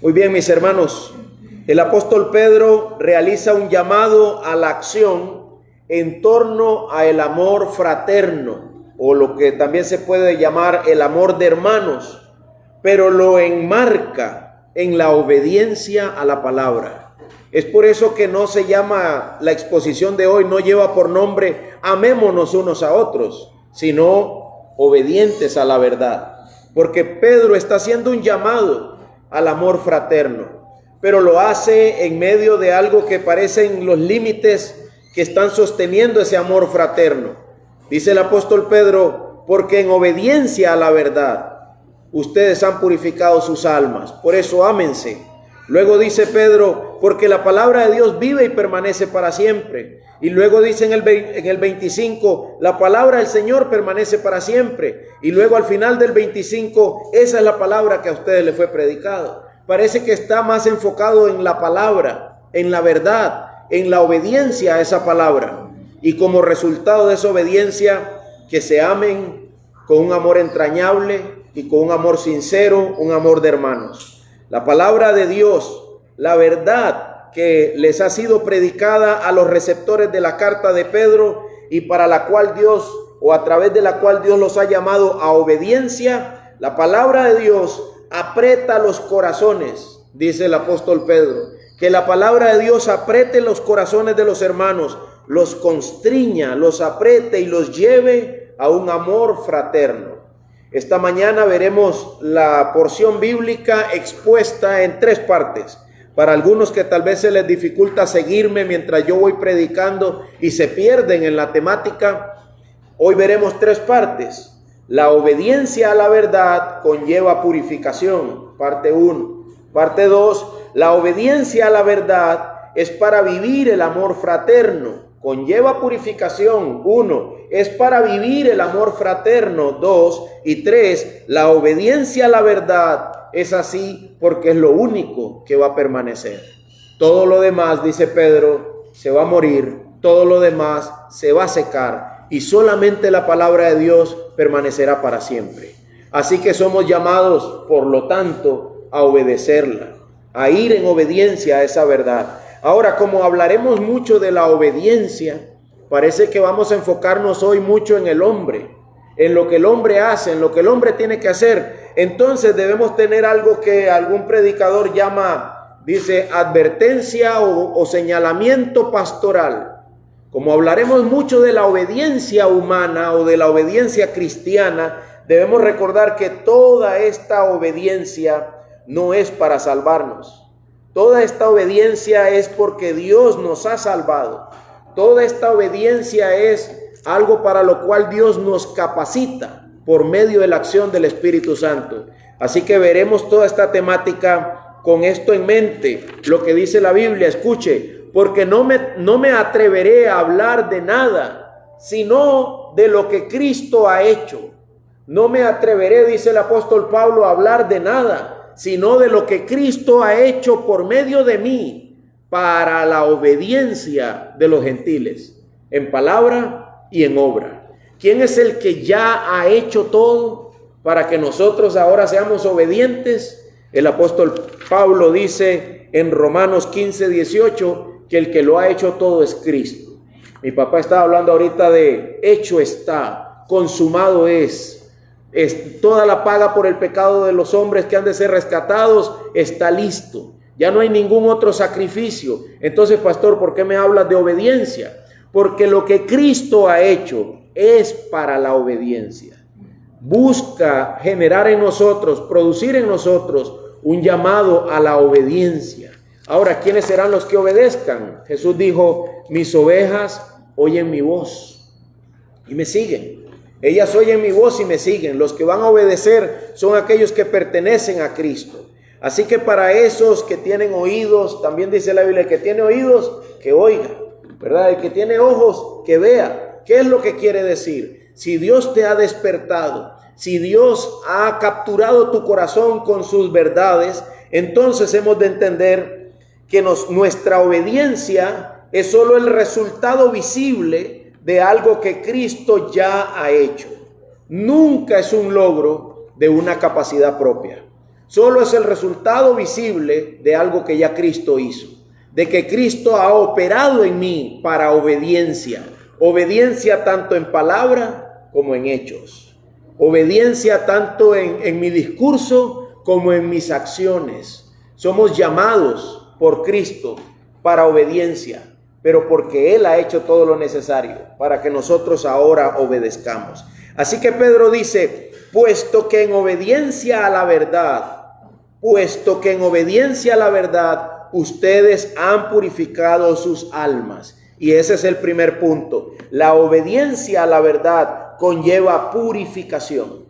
Muy bien, mis hermanos, el apóstol Pedro realiza un llamado a la acción en torno al amor fraterno, o lo que también se puede llamar el amor de hermanos, pero lo enmarca en la obediencia a la palabra. Es por eso que no se llama, la exposición de hoy no lleva por nombre amémonos unos a otros, sino obedientes a la verdad, porque Pedro está haciendo un llamado al amor fraterno, pero lo hace en medio de algo que parecen los límites que están sosteniendo ese amor fraterno. Dice el apóstol Pedro, porque en obediencia a la verdad ustedes han purificado sus almas, por eso ámense. Luego dice Pedro, porque la palabra de Dios vive y permanece para siempre. Y luego dice en el 25, la palabra del Señor permanece para siempre. Y luego al final del 25, esa es la palabra que a ustedes les fue predicado. Parece que está más enfocado en la palabra, en la verdad, en la obediencia a esa palabra. Y como resultado de esa obediencia, que se amen con un amor entrañable y con un amor sincero, un amor de hermanos. La palabra de Dios, la verdad que les ha sido predicada a los receptores de la carta de Pedro y para la cual Dios, o a través de la cual Dios los ha llamado a obediencia, la palabra de Dios aprieta los corazones, dice el apóstol Pedro, que la palabra de Dios apriete los corazones de los hermanos, los constriña, los apriete y los lleve a un amor fraterno. Esta mañana veremos la porción bíblica expuesta en 3 partes. Para algunos que tal vez se les dificulta seguirme mientras yo voy predicando y se pierden en la temática, hoy veremos 3 partes. La obediencia a la verdad conlleva purificación, parte 1. Parte 2, la obediencia a la verdad es para vivir el amor fraterno, conlleva purificación, 1. Es para vivir el amor fraterno, 2. Y 3, la obediencia a la verdad es así porque es lo único que va a permanecer. Todo lo demás, dice Pedro, se va a morir, todo lo demás se va a secar y solamente la palabra de Dios permanecerá para siempre. Así que somos llamados, por lo tanto, a obedecerla, a ir en obediencia a esa verdad. Ahora, como hablaremos mucho de la obediencia, parece que vamos a enfocarnos hoy mucho en el hombre, en lo que el hombre hace, en lo que el hombre tiene que hacer. Entonces debemos tener algo que algún predicador llama, dice, advertencia o señalamiento pastoral. Como hablaremos mucho de la obediencia humana o de la obediencia cristiana, debemos recordar que toda esta obediencia no es para salvarnos. Toda esta obediencia es porque Dios nos ha salvado. Toda esta obediencia es algo para lo cual Dios nos capacita por medio de la acción del Espíritu Santo. Así que veremos toda esta temática con esto en mente. Lo que dice la Biblia, escuche, porque no me atreveré a hablar de nada, sino de lo que Cristo ha hecho. No me atreveré, dice el apóstol Pablo, a hablar de nada, sino de lo que Cristo ha hecho por medio de mí para la obediencia de los gentiles, en palabra y en obra. ¿Quién es el que ya ha hecho todo para que nosotros ahora seamos obedientes? El apóstol Pablo dice en Romanos 15:18 que el que lo ha hecho todo es Cristo. Mi papá estaba hablando ahorita de hecho está, consumado es toda la paga por el pecado de los hombres que han de ser rescatados, está listo. Ya no hay ningún otro sacrificio. Entonces, pastor, ¿por qué me hablas de obediencia? Porque lo que Cristo ha hecho es para la obediencia. Busca generar en nosotros, producir en nosotros un llamado a la obediencia. Ahora, ¿quiénes serán los que obedezcan? Jesús dijo, mis ovejas oyen mi voz y me siguen. Ellas oyen mi voz y me siguen. Los que van a obedecer son aquellos que pertenecen a Cristo. Así que para esos que tienen oídos, también dice la Biblia, el que tiene oídos, que oiga, ¿verdad? El que tiene ojos, que vea. ¿Qué es lo que quiere decir? Si Dios te ha despertado, si Dios ha capturado tu corazón con sus verdades, entonces hemos de entender que nuestra obediencia es solo el resultado visible de algo que Cristo ya ha hecho. Nunca es un logro de una capacidad propia. solo es el resultado visible de algo que ya Cristo hizo, de que Cristo ha operado en mí para obediencia. Obediencia tanto en palabra como en hechos. Obediencia tanto en mi discurso como en mis acciones. Somos llamados por Cristo para obediencia, pero porque Él ha hecho todo lo necesario para que nosotros ahora obedezcamos. Así que Pedro dice, puesto que en obediencia a la verdad, ustedes han purificado sus almas. Y ese es el primer punto. La obediencia a la verdad conlleva purificación.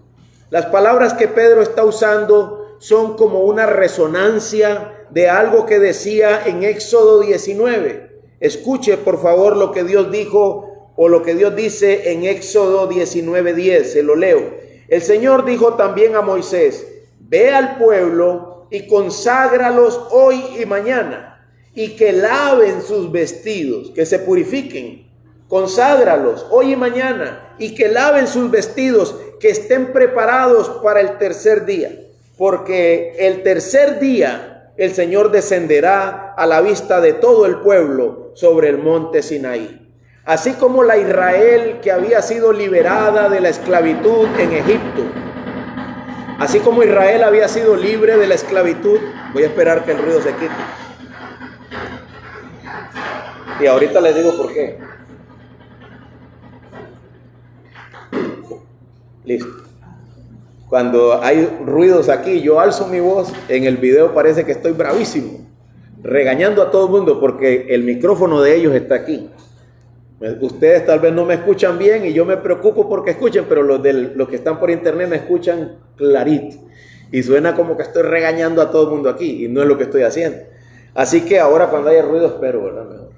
Las palabras que Pedro está usando son como una resonancia de algo que decía en Éxodo 19. Escuche por favor lo que Dios dijo o lo que Dios dice en Éxodo 19:10. Se lo leo. El Señor dijo también a Moisés, ve al pueblo y conságralos hoy y mañana, y que laven sus vestidos, que se purifiquen. Conságralos hoy y mañana, y que laven sus vestidos, que estén preparados para el tercer día. Porque el tercer día el Señor descenderá a la vista de todo el pueblo sobre el monte Sinaí. Así como la Israel que había sido liberada de la esclavitud en Egipto, así como Israel había sido libre de la esclavitud, voy a esperar que el ruido se quite. Y ahorita les digo por qué. Listo. Cuando hay ruidos aquí, yo alzo mi voz. En el video parece que estoy bravísimo, regañando a todo el mundo porque el micrófono de ellos está aquí. Ustedes tal vez no me escuchan bien y yo me preocupo porque escuchen, pero los que están por internet me escuchan clarito. Y suena como que estoy regañando a todo el mundo aquí y no es lo que estoy haciendo. Así que ahora cuando haya ruido espero, ¿verdad? Mejor.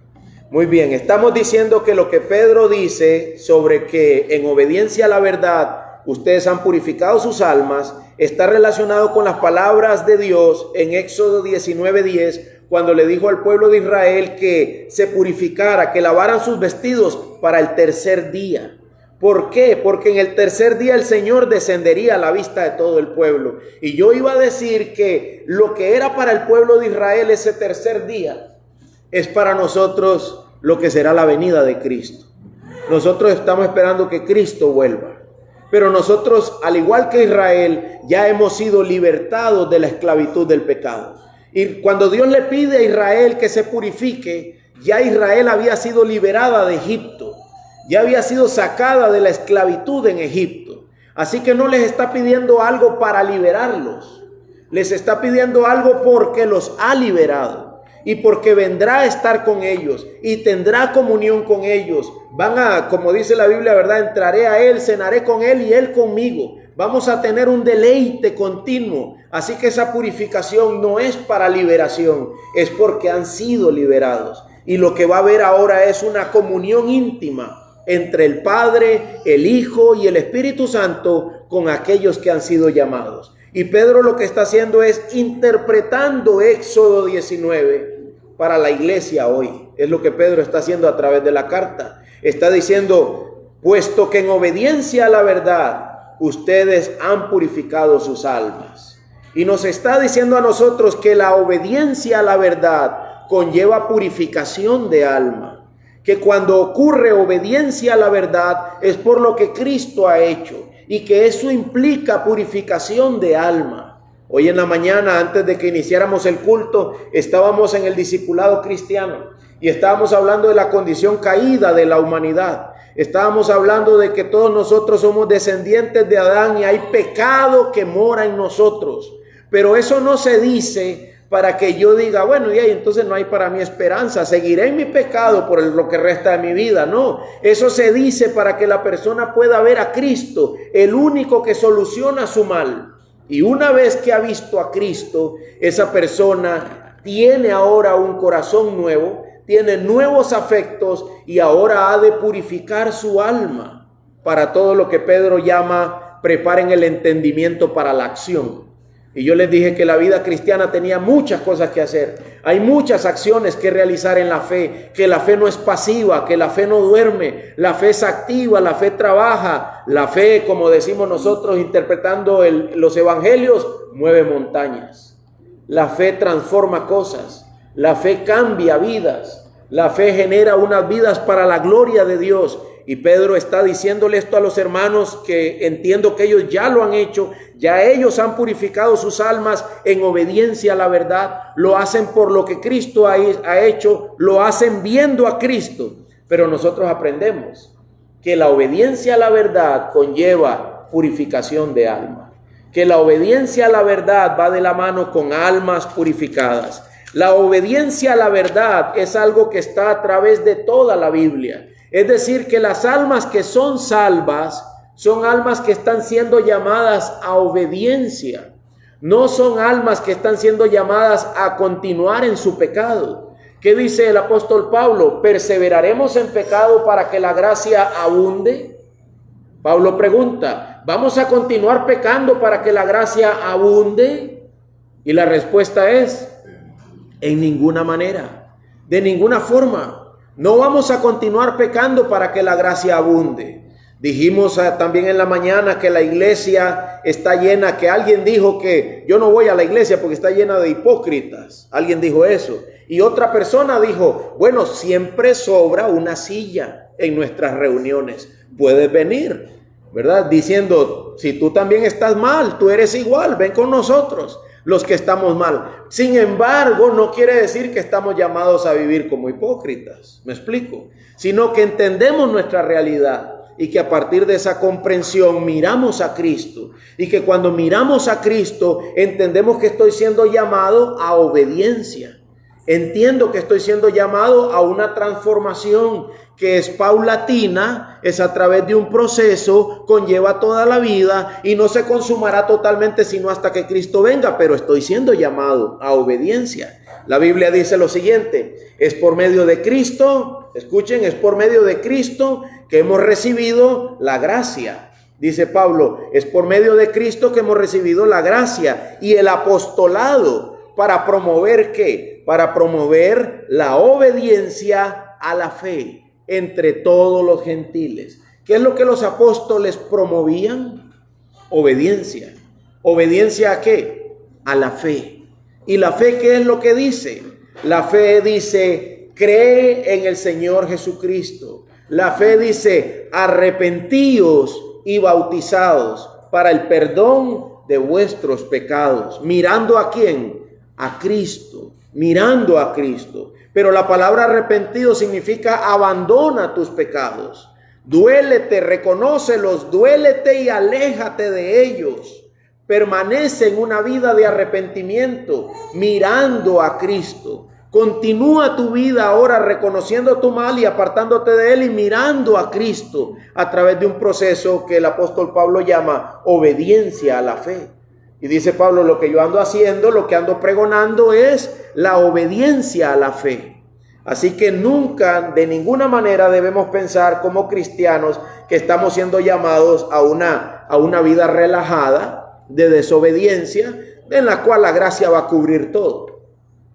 Muy bien, estamos diciendo que lo que Pedro dice sobre que en obediencia a la verdad ustedes han purificado sus almas está relacionado con las palabras de Dios en Éxodo 19:10, cuando le dijo al pueblo de Israel que se purificara, que lavaran sus vestidos para el tercer día. ¿Por qué? Porque en el tercer día el Señor descendería a la vista de todo el pueblo. Y yo iba a decir que lo que era para el pueblo de Israel ese tercer día es para nosotros lo que será la venida de Cristo. Nosotros estamos esperando que Cristo vuelva. Pero nosotros, al igual que Israel, ya hemos sido libertados de la esclavitud del pecado. Y cuando Dios le pide a Israel que se purifique, ya Israel había sido liberada de Egipto. Ya había sido sacada de la esclavitud en Egipto. Así que no les está pidiendo algo para liberarlos. Les está pidiendo algo porque los ha liberado. Y porque vendrá a estar con ellos y tendrá comunión con ellos. Como dice la Biblia, ¿verdad? Entraré a Él, cenaré con Él y Él conmigo. Vamos a tener un deleite continuo. Así que esa purificación no es para liberación, es porque han sido liberados. Y lo que va a haber ahora es una comunión íntima entre el Padre, el Hijo y el Espíritu Santo con aquellos que han sido llamados. Y Pedro lo que está haciendo es interpretando Éxodo 19 para la iglesia hoy. Es lo que Pedro está haciendo a través de la carta. Está diciendo, puesto que en obediencia a la verdad ustedes han purificado sus almas. Y nos está diciendo a nosotros que la obediencia a la verdad conlleva purificación de alma. Que cuando ocurre obediencia a la verdad es por lo que Cristo ha hecho. Y que eso implica purificación de alma. Hoy en la mañana, antes de que iniciáramos el culto, estábamos en el discipulado cristiano. Y estábamos hablando de la condición caída de la humanidad. Estábamos hablando de que todos nosotros somos descendientes de Adán y hay pecado que mora en nosotros. Pero eso no se dice para que yo diga, bueno, y entonces no hay para mí esperanza, seguiré en mi pecado por lo que resta de mi vida. No, eso se dice para que la persona pueda ver a Cristo, el único que soluciona su mal. Y una vez que ha visto a Cristo, esa persona tiene ahora un corazón nuevo, tiene nuevos afectos y ahora ha de purificar su alma para todo lo que Pedro llama preparen el entendimiento para la acción. Y yo les dije que la vida cristiana tenía muchas cosas que hacer. Hay muchas acciones que realizar en la fe, que la fe no es pasiva, que la fe no duerme, la fe es activa, la fe trabaja, la fe, como decimos nosotros interpretando los evangelios, mueve montañas. La fe transforma cosas, la fe cambia vidas, la fe genera unas vidas para la gloria de Dios. Y Pedro está diciéndole esto a los hermanos, que entiendo que ellos ya lo han hecho, ya ellos han purificado sus almas en obediencia a la verdad, lo hacen por lo que Cristo ha hecho, lo hacen viendo a Cristo. Pero nosotros aprendemos que la obediencia a la verdad conlleva purificación de alma, que la obediencia a la verdad va de la mano con almas purificadas. La obediencia a la verdad es algo que está a través de toda la Biblia. Es decir, que las almas que son salvas son almas que están siendo llamadas a obediencia. No son almas que están siendo llamadas a continuar en su pecado. ¿Qué dice el apóstol Pablo? ¿Perseveraremos en pecado para que la gracia abunde? Pablo pregunta, ¿vamos a continuar pecando para que la gracia abunde? Y la respuesta es, en ninguna manera, de ninguna forma. No vamos a continuar pecando para que la gracia abunde. Dijimos también en la mañana que la iglesia está llena, que alguien dijo que yo no voy a la iglesia porque está llena de hipócritas. Alguien dijo eso. Y otra persona dijo, bueno, siempre sobra una silla en nuestras reuniones. Puedes venir, ¿verdad? Diciendo, si tú también estás mal, tú eres igual, ven con nosotros. Los que estamos mal. Sin embargo, no quiere decir que estamos llamados a vivir como hipócritas. ¿Me explico? Sino que entendemos nuestra realidad y que a partir de esa comprensión miramos a Cristo. Y que cuando miramos a Cristo entendemos que estoy siendo llamado a obediencia. Entiendo que estoy siendo llamado a una transformación que es paulatina, es a través de un proceso, conlleva toda la vida y no se consumará totalmente sino hasta que Cristo venga, pero estoy siendo llamado a obediencia. La Biblia dice lo siguiente, es por medio de Cristo, escuchen, es por medio de Cristo que hemos recibido la gracia. Dice Pablo, es por medio de Cristo que hemos recibido la gracia y el apostolado. ¿Para promover qué? Para promover la obediencia a la fe entre todos los gentiles. ¿Qué es lo que los apóstoles promovían? Obediencia. ¿Obediencia a qué? A la fe. ¿Y la fe qué es lo que dice? La fe dice, cree en el Señor Jesucristo. La fe dice, arrepentíos y bautizados para el perdón de vuestros pecados. ¿Mirando a quién? A Cristo, mirando a Cristo. Pero la palabra arrepentido significa abandona tus pecados. Duélete, reconócelos, duélete y aléjate de ellos. Permanece en una vida de arrepentimiento, mirando a Cristo. Continúa tu vida ahora reconociendo tu mal y apartándote de él y mirando a Cristo a través de un proceso que el apóstol Pablo llama obediencia a la fe. Y dice Pablo, lo que yo ando haciendo, lo que ando pregonando es la obediencia a la fe. Así que nunca, de ninguna manera debemos pensar como cristianos que estamos siendo llamados a una vida relajada de desobediencia en la cual la gracia va a cubrir todo.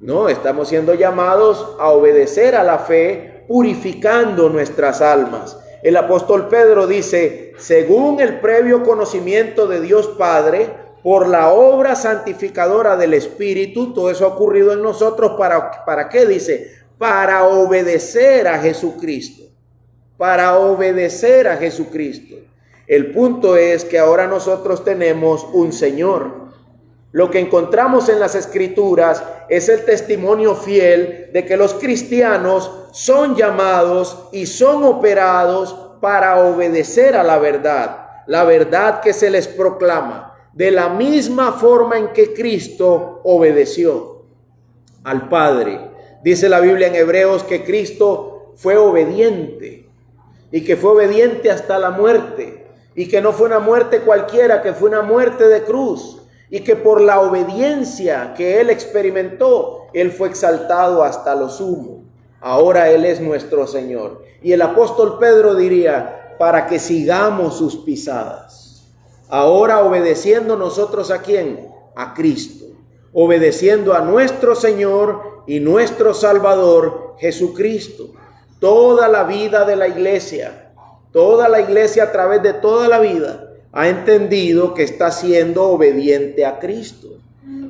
No, estamos siendo llamados a obedecer a la fe, purificando nuestras almas. El apóstol Pedro dice, según el previo conocimiento de Dios Padre, por la obra santificadora del Espíritu, todo eso ha ocurrido en nosotros, ¿para qué? Dice, para obedecer a Jesucristo, para obedecer a Jesucristo. El punto es que ahora nosotros tenemos un Señor. Lo que encontramos en las Escrituras es el testimonio fiel de que los cristianos son llamados y son operados para obedecer a la verdad que se les proclama. De la misma forma en que Cristo obedeció al Padre. Dice la Biblia en Hebreos que Cristo fue obediente y que fue obediente hasta la muerte y que no fue una muerte cualquiera, que fue una muerte de cruz y que por la obediencia que Él experimentó, Él fue exaltado hasta lo sumo. Ahora Él es nuestro Señor. Y el apóstol Pedro diría, para que sigamos sus pisadas. Ahora obedeciendo nosotros ¿a quién? a Cristo, obedeciendo a nuestro Señor y nuestro Salvador Jesucristo. Toda la vida de la iglesia a través de toda la vida ha entendido que está siendo obediente a Cristo.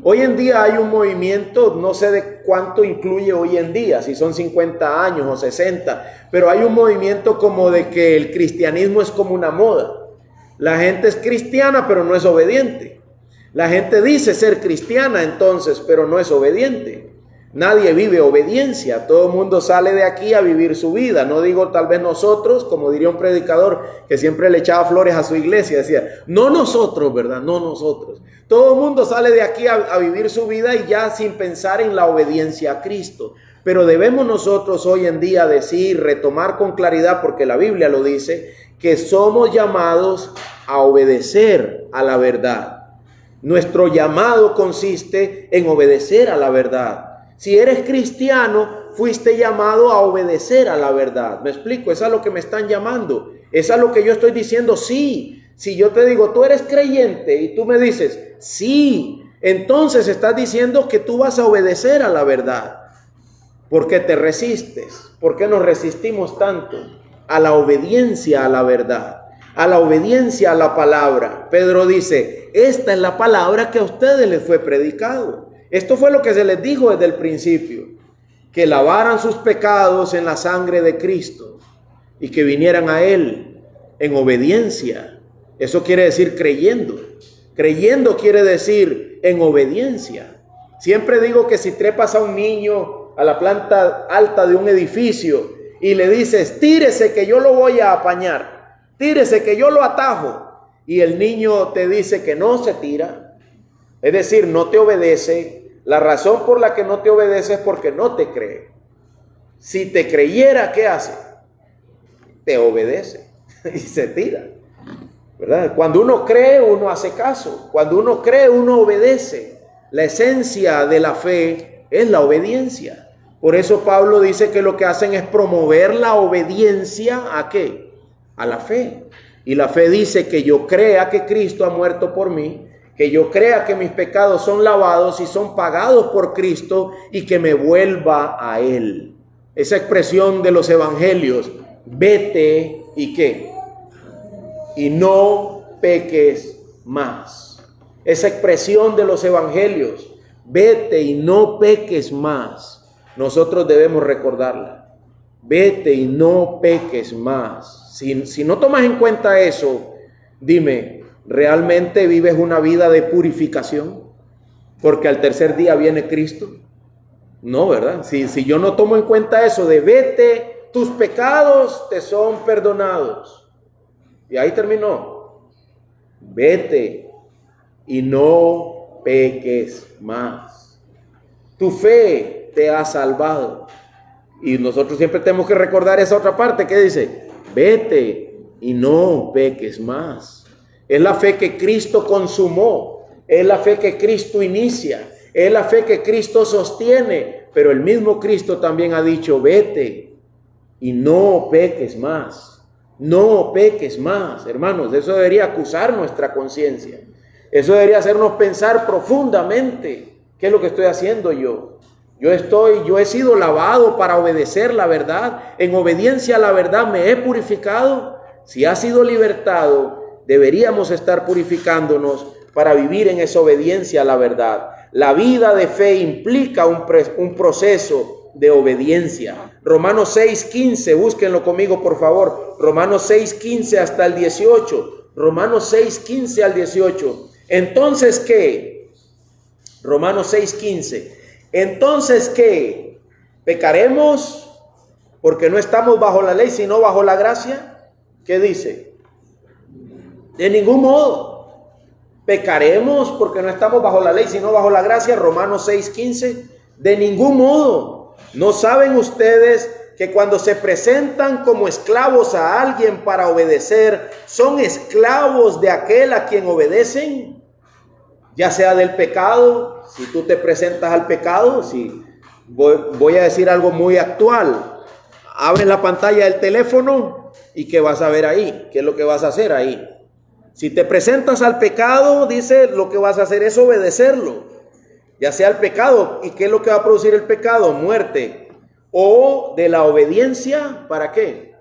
Hoy en día hay un movimiento, no sé de cuánto incluye hoy en día, si son 50 años o 60, pero hay un movimiento como de que el cristianismo es como una moda. La gente es cristiana, pero no es obediente. La gente dice ser cristiana entonces, pero no es obediente. Nadie vive obediencia, todo el mundo sale de aquí a vivir su vida. No digo tal vez nosotros, como diría un predicador que siempre le echaba flores a su iglesia, decía, no nosotros, ¿verdad? No nosotros. Todo el mundo sale de aquí a vivir su vida y ya sin pensar en la obediencia a Cristo. Pero debemos nosotros hoy en día decir, retomar con claridad, porque la Biblia lo dice, que somos llamados a obedecer a la verdad. Nuestro llamado consiste en obedecer a la verdad. Si eres cristiano, fuiste llamado a obedecer a la verdad. ¿Me explico? Es a lo que me están llamando. Es a lo que yo estoy diciendo, sí. Si yo te digo, tú eres creyente y tú me dices, sí, entonces estás diciendo que tú vas a obedecer a la verdad. ¿Por qué te resistes? ¿Por qué nos resistimos tanto? A la obediencia a la verdad, a la obediencia a la palabra. Pedro dice, esta es la palabra que a ustedes les fue predicado. Esto fue lo que se les dijo desde el principio, que lavaran sus pecados en la sangre de Cristo y que vinieran a Él en obediencia. Eso quiere decir creyendo. Creyendo quiere decir en obediencia. Siempre digo que si trepas a un niño a la planta alta de un edificio y le dices, tírese que yo lo voy a apañar, tírese que yo lo atajo, y el niño te dice que no se tira, es decir, no te obedece. La razón por la que no te obedece es porque no te cree. Si te creyera, ¿qué hace? Te obedece y se tira, ¿verdad? Cuando uno cree, uno hace caso. Cuando uno cree, uno obedece. La esencia de la fe es la obediencia. Por eso Pablo dice que lo que hacen es promover la obediencia ¿a qué? A la fe. Y la fe dice que yo crea que Cristo ha muerto por mí, que yo crea que mis pecados son lavados y son pagados por Cristo y que me vuelva a Él. Esa expresión de los evangelios, vete y qué, y no peques más. Esa expresión de los evangelios, vete y no peques más, nosotros debemos recordarla. Vete y no peques más. Si no tomas en cuenta eso, dime, ¿realmente vives una vida de purificación? Porque al tercer día viene Cristo. No, ¿verdad? Si yo no tomo en cuenta eso de vete, tus pecados te son perdonados. Y ahí terminó. Vete y no peques más. Tu fe te ha salvado. Y nosotros siempre tenemos que recordar esa otra parte que dice, vete y no peques más. Es la fe que Cristo consumó, es la fe que Cristo inicia, es la fe que Cristo sostiene, pero el mismo Cristo también ha dicho, vete y no peques más, no peques más. Hermanos, eso debería acusar nuestra conciencia, eso debería hacernos pensar profundamente, ¿qué es lo que estoy haciendo yo? Yo he sido lavado para obedecer la verdad, en obediencia a la verdad me he purificado. Si ha sido libertado, deberíamos estar purificándonos para vivir en esa obediencia a la verdad. La vida de fe implica un proceso de obediencia. Romanos 6:15, búsquenlo conmigo por favor. Romanos 6:15 hasta el 18. Romanos 6:15 al 18. Entonces, ¿qué? Romanos 6:15. Entonces, ¿qué? ¿Pecaremos porque no estamos bajo la ley, sino bajo la gracia? ¿Qué dice? De ningún modo. ¿Pecaremos porque no estamos bajo la ley, sino bajo la gracia? Romanos 6:15. De ningún modo. ¿No saben ustedes que cuando se presentan como esclavos a alguien para obedecer, son esclavos de aquel a quien obedecen? Ya sea del pecado, si tú te presentas al pecado, si voy a decir algo muy actual. Abres la pantalla del teléfono y ¿qué vas a ver ahí? ¿Qué es lo que vas a hacer ahí? Si te presentas al pecado, dice, lo que vas a hacer es obedecerlo, ya sea el pecado. ¿Y qué es lo que va a producir el pecado? Muerte. O de la obediencia, ¿para qué?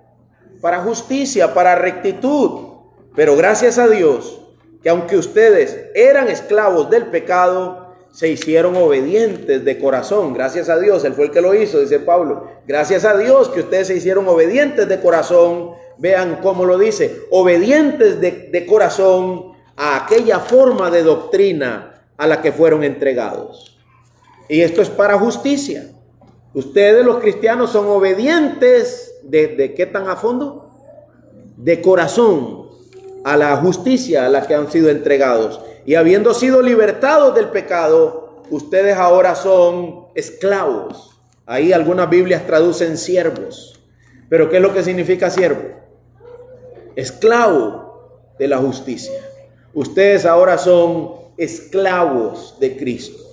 Para justicia, para rectitud. Pero gracias a Dios, que aunque ustedes eran esclavos del pecado, se hicieron obedientes de corazón. Gracias a Dios, Él fue el que lo hizo, dice Pablo. Gracias a Dios que ustedes se hicieron obedientes de corazón. Vean cómo lo dice, obedientes de corazón a aquella forma de doctrina a la que fueron entregados. Y esto es para justicia. Ustedes los cristianos son obedientes ¿de qué tan a fondo? De corazón a la justicia a la que han sido entregados. Y habiendo sido libertados del pecado, ustedes ahora son esclavos. Ahí algunas Biblias traducen siervos. Pero ¿qué es lo que significa siervo? Esclavo de la justicia. Ustedes ahora son esclavos de Cristo.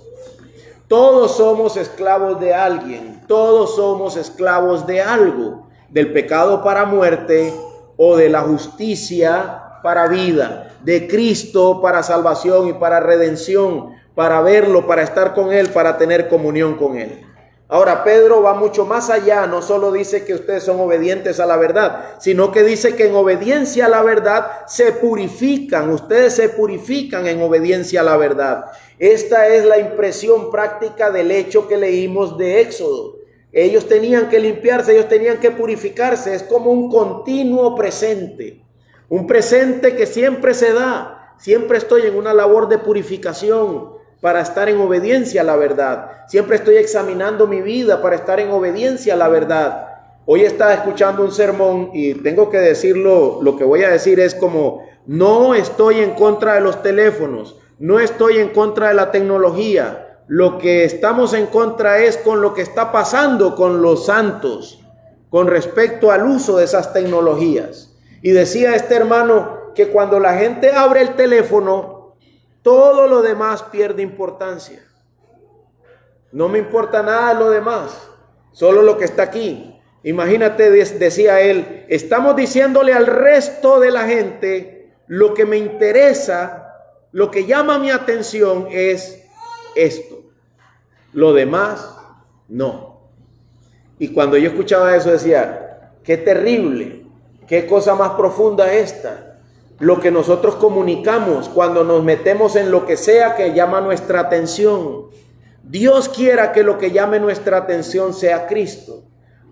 Todos somos esclavos de alguien. Todos somos esclavos de algo. Del pecado para muerte o de la justicia para vida. De Cristo para salvación y para redención. Para verlo, para estar con Él, para tener comunión con Él. Ahora, Pedro va mucho más allá. No solo dice que ustedes son obedientes a la verdad, sino que dice que en obediencia a la verdad se purifican. Ustedes se purifican en obediencia a la verdad. Esta es la impresión práctica del hecho que leímos de Éxodo. Ellos tenían que limpiarse, ellos tenían que purificarse. Es como un continuo presente. Un presente que siempre se da. Siempre estoy en una labor de purificación para estar en obediencia a la verdad. Siempre estoy examinando mi vida para estar en obediencia a la verdad. Hoy estaba escuchando un sermón y tengo que decirlo, lo que voy a decir es como, no estoy en contra de los teléfonos, no estoy en contra de la tecnología. Lo que estamos en contra es con lo que está pasando con los santos, con respecto al uso de esas tecnologías. Y decía este hermano que cuando la gente abre el teléfono, todo lo demás pierde importancia. No me importa nada lo demás, solo lo que está aquí. Imagínate, decía él, estamos diciéndole al resto de la gente lo que me interesa, lo que llama mi atención es esto. Lo demás, no. Y cuando yo escuchaba eso decía, qué terrible, qué cosa más profunda esta. Lo que nosotros comunicamos cuando nos metemos en lo que sea que llama nuestra atención. Dios quiera que lo que llame nuestra atención sea Cristo,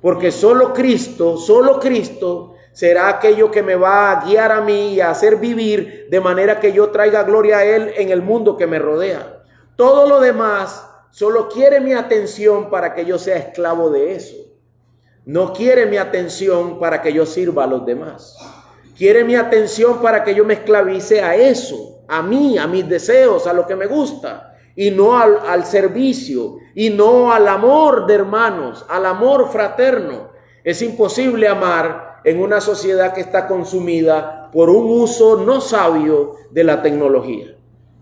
porque solo Cristo será aquello que me va a guiar a mí y a hacer vivir de manera que yo traiga gloria a Él en el mundo que me rodea. Todo lo demás solo quiere mi atención para que yo sea esclavo de eso. No quiere mi atención para que yo sirva a los demás. Quiere mi atención para que yo me esclavice a eso, a mí, a mis deseos, a lo que me gusta, y no al servicio, y no al amor de hermanos, al amor fraterno. Es imposible amar en una sociedad que está consumida por un uso no sabio de la tecnología.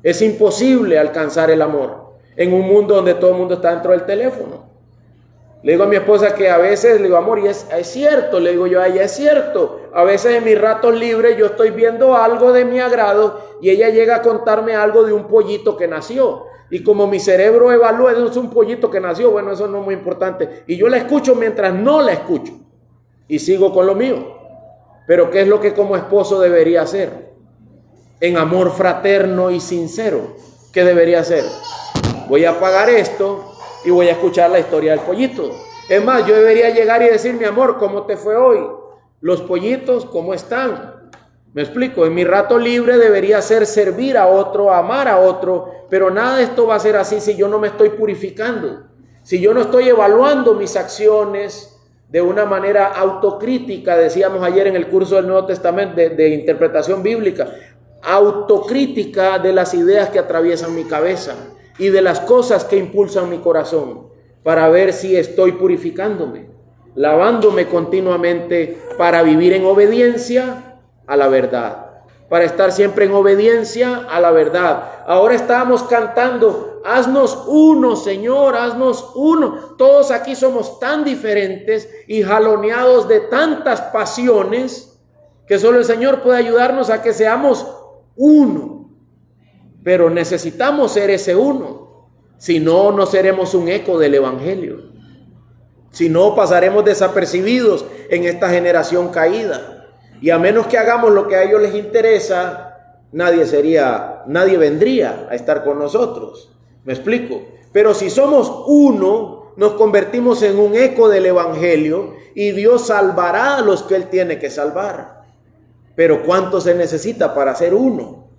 Es imposible alcanzar el amor en un mundo donde todo el mundo está dentro del teléfono. Le digo a mi esposa que a veces, le digo, amor, y es cierto, le digo yo a ella, es cierto. A veces en mis ratos libres yo estoy viendo algo de mi agrado y ella llega a contarme algo de un pollito que nació. Y como mi cerebro evalúa, es un pollito que nació, bueno, eso no es muy importante. Y yo la escucho mientras no la escucho. Y sigo con lo mío. Pero ¿qué es lo que como esposo debería hacer? En amor fraterno y sincero, ¿qué debería hacer? Voy a apagar esto y voy a escuchar la historia del pollito. Es más, yo debería llegar y decir, mi amor, ¿cómo te fue hoy? Los pollitos, ¿cómo están? Me explico, en mi rato libre debería ser servir a otro, amar a otro, pero nada de esto va a ser así si yo no me estoy purificando, si yo no estoy evaluando mis acciones de una manera autocrítica. Decíamos ayer en el curso del Nuevo Testamento de interpretación bíblica, autocrítica de las ideas que atraviesan mi cabeza y de las cosas que impulsan mi corazón, para ver si estoy purificándome, lavándome continuamente para vivir en obediencia a la verdad, para estar siempre en obediencia a la verdad. Ahora estábamos cantando, haznos uno, Señor, haznos uno. Todos aquí somos tan diferentes y jaloneados de tantas pasiones que solo el Señor puede ayudarnos a que seamos uno. Pero necesitamos ser ese uno. Si no, no seremos un eco del evangelio. Si no, pasaremos desapercibidos en esta generación caída. Y a menos que hagamos lo que a ellos les interesa, nadie vendría a estar con nosotros. ¿Me explico? Pero si somos uno, nos convertimos en un eco del evangelio y Dios salvará a los que Él tiene que salvar. Pero ¿cuánto se necesita para ser uno?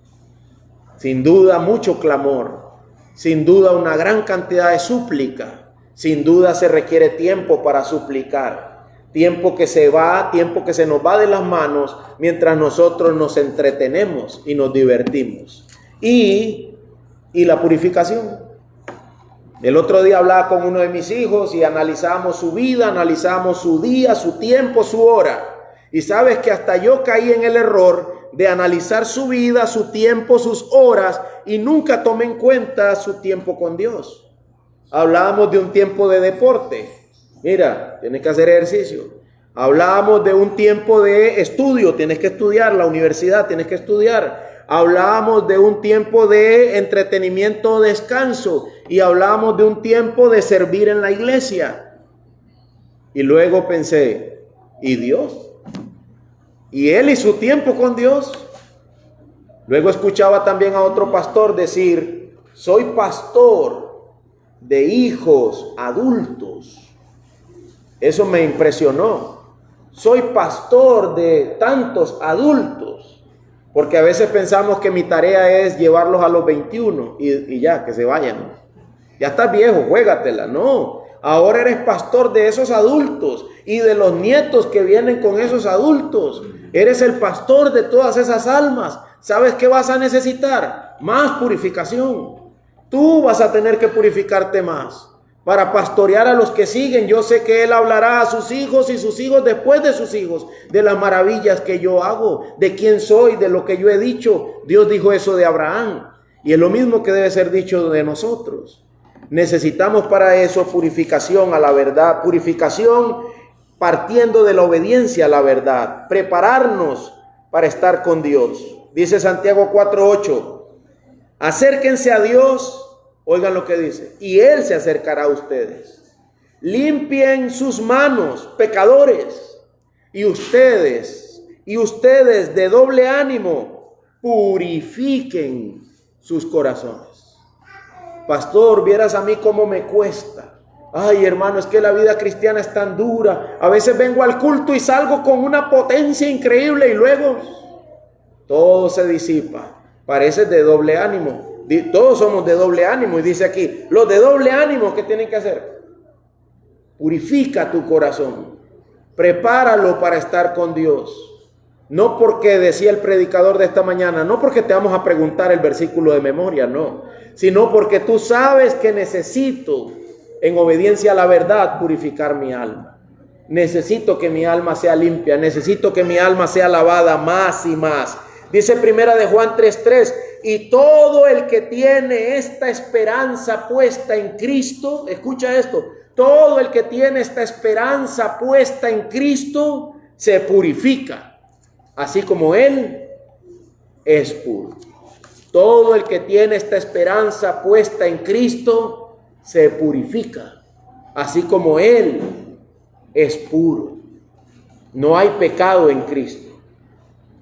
Sin duda mucho clamor, sin duda una gran cantidad de súplica. Sin duda se requiere tiempo para suplicar, tiempo que se va, tiempo que se nos va de las manos mientras nosotros nos entretenemos y nos divertimos. Y la purificación. El otro día hablaba con uno de mis hijos y analizábamos su vida, analizábamos su día, su tiempo, su hora. Y sabes que hasta yo caí en el error de analizar su vida, su tiempo, sus horas y nunca tomé en cuenta su tiempo con Dios. Hablábamos de un tiempo de deporte. Mira, tienes que hacer ejercicio. Hablábamos de un tiempo de estudio. Tienes que estudiar, la universidad, tienes que estudiar. Hablábamos de un tiempo de entretenimiento, descanso. Y hablábamos de un tiempo de servir en la iglesia. Y luego pensé, ¿y Dios? ¿Y él y su tiempo con Dios? Luego escuchaba también a otro pastor decir, soy pastor de hijos adultos. Eso me impresionó. Soy pastor de tantos adultos. Porque a veces pensamos que mi tarea es llevarlos a los 21 y ya, que se vayan. Ya estás viejo, juégatela. No, ahora eres pastor de esos adultos y de los nietos que vienen con esos adultos. Eres el pastor de todas esas almas. ¿Sabes qué vas a necesitar? Más purificación. Tú vas a tener que purificarte más para pastorear a los que siguen. Yo sé que Él hablará a sus hijos y sus hijos después de sus hijos de las maravillas que yo hago, de quién soy, de lo que yo he dicho. Dios dijo eso de Abraham y es lo mismo que debe ser dicho de nosotros. Necesitamos para eso purificación a la verdad, purificación partiendo de la obediencia a la verdad, prepararnos para estar con Dios. Dice Santiago 4:8. Acérquense a Dios, oigan lo que dice, y Él se acercará a ustedes. Limpien sus manos, pecadores, y ustedes de doble ánimo, purifiquen sus corazones. Pastor, vieras a mí cómo me cuesta. Ay, hermano, es que la vida cristiana es tan dura. A veces vengo al culto y salgo con una potencia increíble y luego todo se disipa. Pareces de doble ánimo. Todos somos de doble ánimo. Y dice aquí, los de doble ánimo, ¿qué tienen que hacer? Purifica tu corazón. Prepáralo para estar con Dios. No porque decía el predicador de esta mañana, no porque te vamos a preguntar el versículo de memoria, no. Sino porque tú sabes que necesito, en obediencia a la verdad, purificar mi alma. Necesito que mi alma sea limpia. Necesito que mi alma sea lavada más y más. Dice primera de Juan 3:3, y todo el que tiene esta esperanza puesta en Cristo, escucha esto, todo el que tiene esta esperanza puesta en Cristo se purifica, así como Él es puro. Todo el que tiene esta esperanza puesta en Cristo se purifica, así como Él es puro. No hay pecado en Cristo.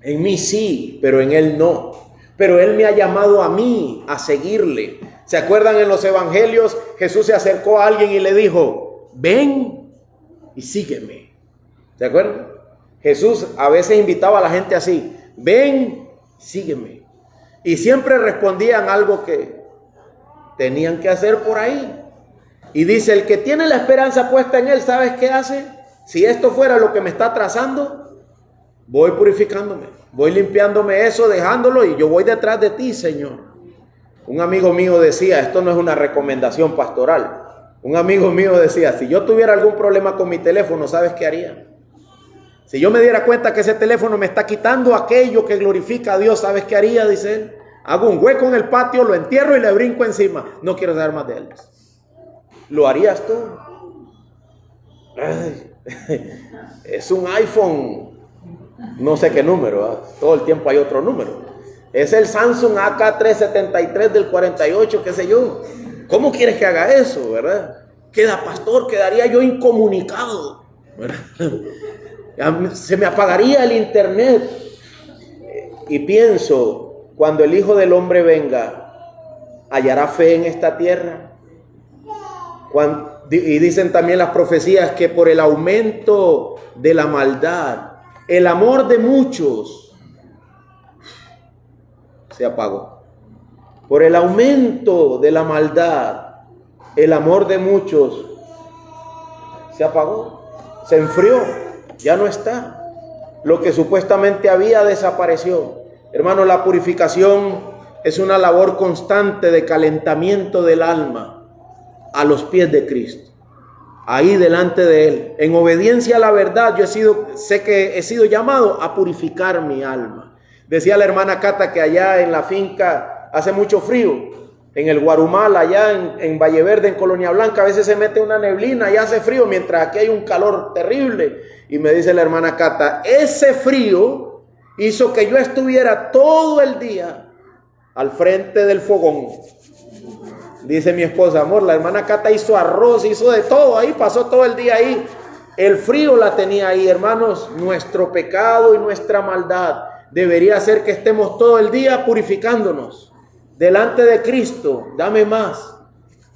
En mí sí, pero en Él no. Pero Él me ha llamado a mí a seguirle. ¿Se acuerdan en los evangelios? Jesús se acercó a alguien y le dijo, ven y sígueme. ¿Se acuerdan? Jesús a veces invitaba a la gente así, ven, sígueme. Y siempre respondían algo que tenían que hacer por ahí. Y dice, el que tiene la esperanza puesta en Él, ¿sabes qué hace? Si esto fuera lo que me está trazando, voy purificándome, voy limpiándome eso, dejándolo y yo voy detrás de ti, Señor. Un amigo mío decía, esto no es una recomendación pastoral. Un amigo mío decía, si yo tuviera algún problema con mi teléfono, ¿sabes qué haría? Si yo me diera cuenta que ese teléfono me está quitando aquello que glorifica a Dios, ¿sabes qué haría? Dice él. Hago un hueco en el patio, lo entierro y le brinco encima. No quiero saber más de él. ¿Lo harías tú? Ay, es un iPhone. No sé qué número, ¿eh? Todo el tiempo hay otro número. Es el Samsung AK373 del 48, qué sé yo. ¿Cómo quieres que haga eso, verdad? Pastor, quedaría yo incomunicado, ¿verdad? Se me apagaría el internet. Y pienso, cuando el Hijo del Hombre venga, ¿hallará fe en esta tierra? Y dicen también las profecías que por el aumento de la maldad, el amor de muchos se apagó. Por el aumento de la maldad, el amor de muchos se apagó, se enfrió, ya no está. Lo que supuestamente había desapareció. Hermano, la purificación es una labor constante de calentamiento del alma a los pies de Cristo, ahí delante de Él. En obediencia a la verdad, sé que he sido llamado a purificar mi alma. Decía la hermana Cata que allá en la finca hace mucho frío, en el Guarumal, allá en Valle Verde, en Colonia Blanca, a veces se mete una neblina y hace frío, mientras aquí hay un calor terrible. Y me dice la hermana Cata, ese frío hizo que yo estuviera todo el día al frente del fogón. Dice mi esposa, amor, la hermana Cata hizo arroz, hizo de todo ahí, pasó todo el día ahí. El frío la tenía ahí, hermanos. Nuestro pecado y nuestra maldad debería hacer que estemos todo el día purificándonos delante de Cristo. Dame más.